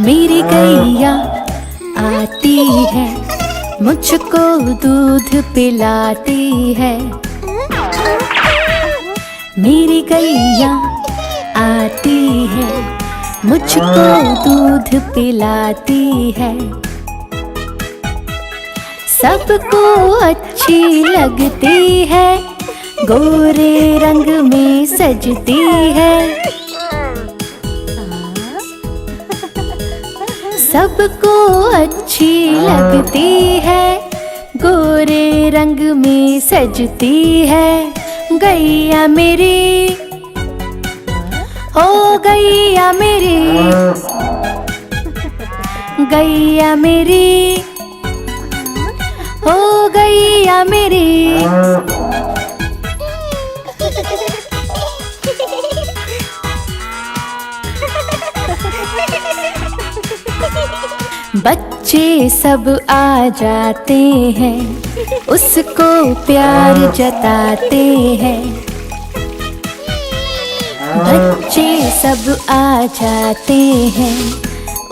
मेरी गैया आती है, मुझको दूध पिलाती है। मेरी गैया आती है, मुझको दूध पिलाती है। सबको अच्छी लगती है, गोरे रंग में सजती है। सबको अच्छी लगती है, गोरे रंग में सजती है। गैया मेरी, ओ गैया मेरी, गैया मेरी, ओ गैया मेरी। बच्चे सब आ जाते हैं, उसको प्यार जताते हैं। बच्चे सब आ जाते हैं,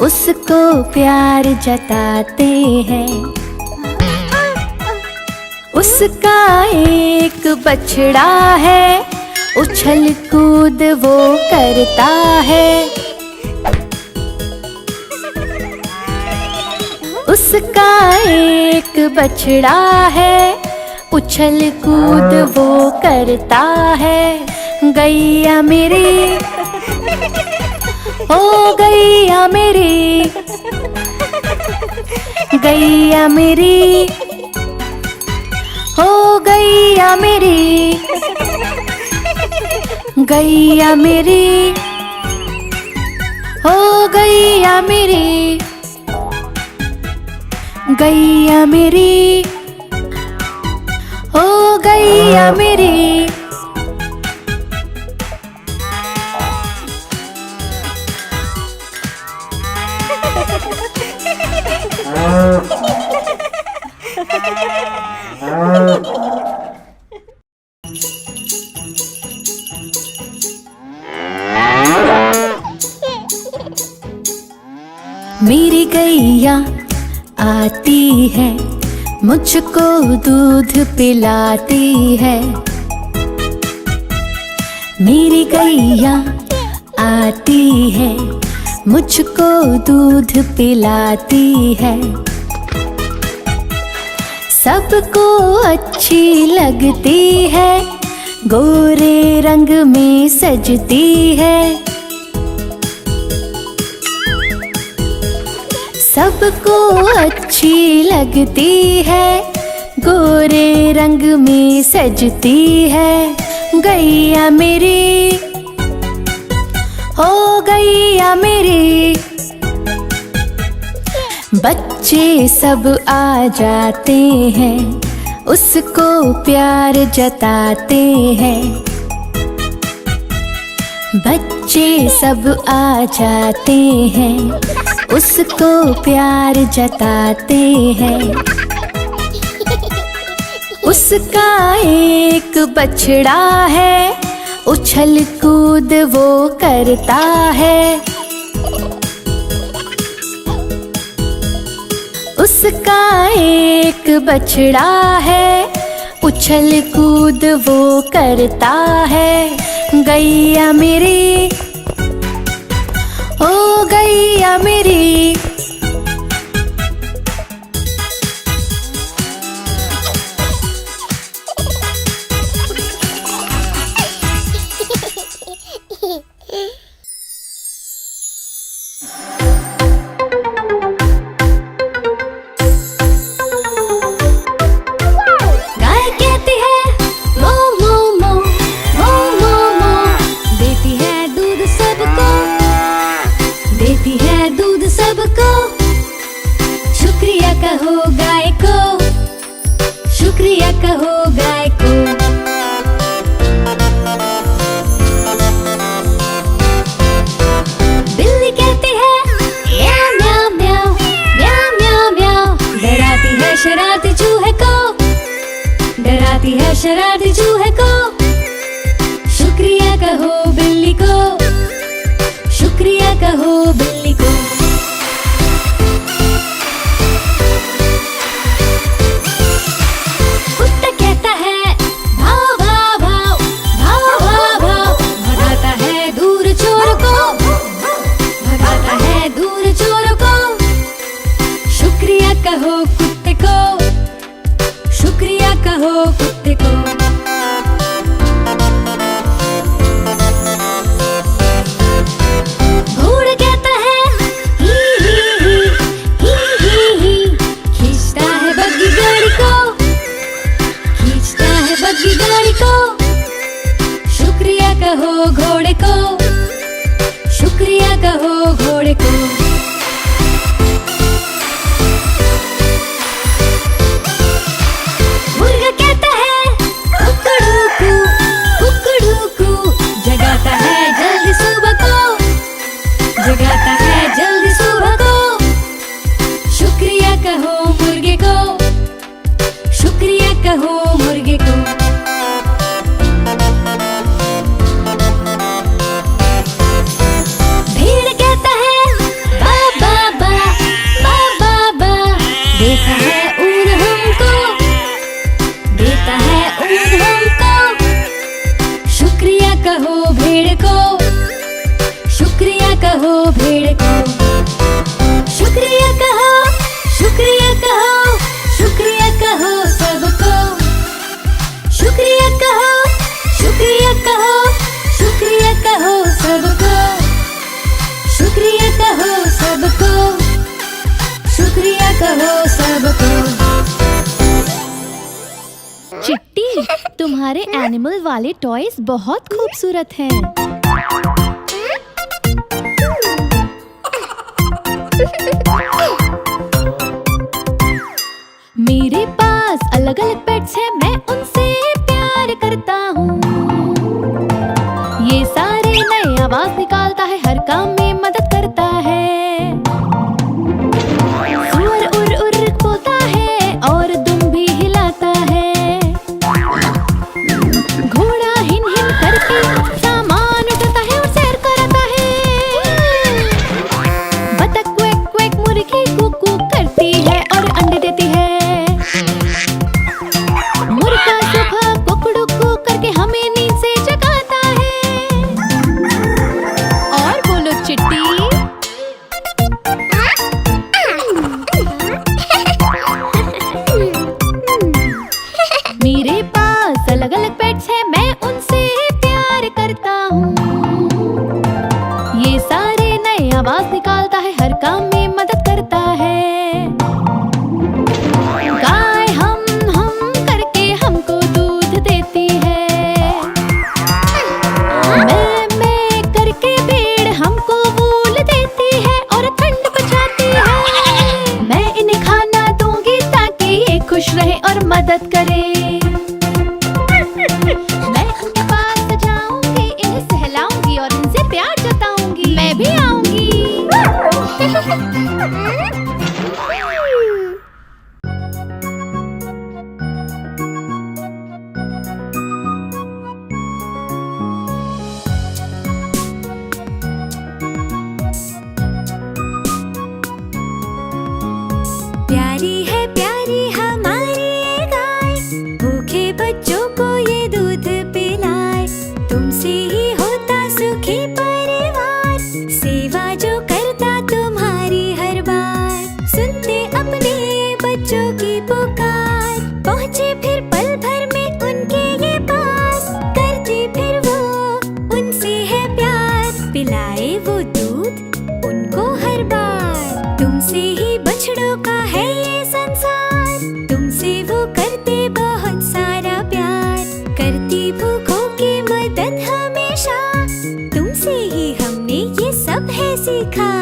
उसको प्यार जताते हैं। उसका एक बछड़ा है, उछल कूद वो करता है। उसका एक बछड़ा है, उछल कूद वो करता है। गैया मेरी, ओ गैया मेरी, गैया मेरी, ओ गैया मेरी, गैया मेरी, ओ गैया मेरी, गैया मेरी, ओ गैया मेरी। मेरी गैया आती है, मुझको दूध पिलाती है। मेरी गैया आती है, मुझको दूध पिलाती है। सबको अच्छी लगती है, गोरे रंग में सजती है। सबको अच्छी लगती है, गोरे रंग में सजती है। गैया मेरी, ओ गैया मेरी। बच्चे सब आ जाते हैं, उसको प्यार जताते हैं। बच्चे सब आ जाते हैं, उसको प्यार जताते हैं। उसका एक बछड़ा है, उछल कूद वो करता है। उसका एक बछड़ा है, उछल कूद वो करता है। गैया मेरी, ओ गैया मेरी, गाय कहती है मो मो मो, मो मो मो। देती है दूध सबको, देती है दूध सबको। शुक्रिया कहो गाय को, शुक्रिया कहो गाय को। बिल्ली कहती है म्याऊ म्याऊ म्याऊ, म्याऊ म्याऊ म्याऊ। डराती है शरारती चूहे को, डराती है शरारती चूहे को। शुक्रिया कहो बिल्ली को, शुक्रिया कहो बिल्ली को। कहो कुत्ते को, शुक्रिया कहो कुत्ते को। घोड़ा कहता है ही ही ही, खींचता है बग्गी गाड़ी को, खींचता है बग्गी गाड़ी को। शुक्रिया कहो घोड़े को, शुक्रिया कहो घोड़े को। मुर्गा कहता है कुकड़ू कू, जगाता है जल्दी सुबह को, जगाता है जल्दी सुबह को। शुक्रिया कहो मुर्गे को, शुक्रिया कहो मुर्गे को। भेड़ कहता है बा बा बा, बा बा बा, देता है ऊन हमको, देता है ऊन हमको। शुक्रिया कहो भेड़ को, शुक्रिया कहो भेड़ को। शुक्रिया कहो, शुक्रिया कहो, शुक्रिया कहो सबको। शुक्रिया कहो, शुक्रिया कहो, शुक्रिया कहो सबको। शुक्रिया कहो सबको, शुक्रिया कहो सबको। चिट्टी, तुम्हारे एनिमल वाले टॉयज बहुत खूबसूरत हैं। मेरे पास अलग अलग पेट्स हैं, मैं उनसे प्यार करता हूँ। ये सारे नए आवाज निकालता है, हर काम में मदद करता है। सुअर उर उर बोलता है और दुम भी हिलाता है। घोड़ा हिन हिन करके सामान उठाता है और सैर कराता है। बतख क्वेक क्वेक मुर्गी कुक कुक करती है और अंडे देती है। मुर्गा सुबह कुकड़ू कू करके हमें नींद से जगाता है। और बोलो चिट्टी। मेरे पास अलग अलग पेट्स हैं, मैं उनसे प्यार करता हूँ। ये सारे नए आवाज निकालता है, हर काम में मदद करता है। गाय हम करके हमको दूध देती है। मैं करके भेड़ हमको वूल देती है और ठंड बचाती है। मैं इन्हें खाना दूंगी ताकि ये खुश रहे और मदद करे। मैं उनके पास जाऊंगी, इन्हें सहलाऊंगी और इनसे प्यार जताऊंगी। मैं भी आऊंगी। प्यारी हमारी ये गाय, भूखे बच्चों को ये दूध पिलाए। तुमसे ही होता सुखी परिवार, सेवा जो करता तुम्हारी हर बार। सुनते अपने बच्चों की पुकार, पहुँचे फिर पल भर में उनके ये पास। करती फिर वो उनसे है प्यार, पिलाए वो दूध उनको हर बार। तुमसे ही बछड़ों का है ये संसार, तुमसे वो करते बहुत सारा प्यार। करती भूखों की मदद हमेशा, तुमसे ही हमने ये सब है सीखा।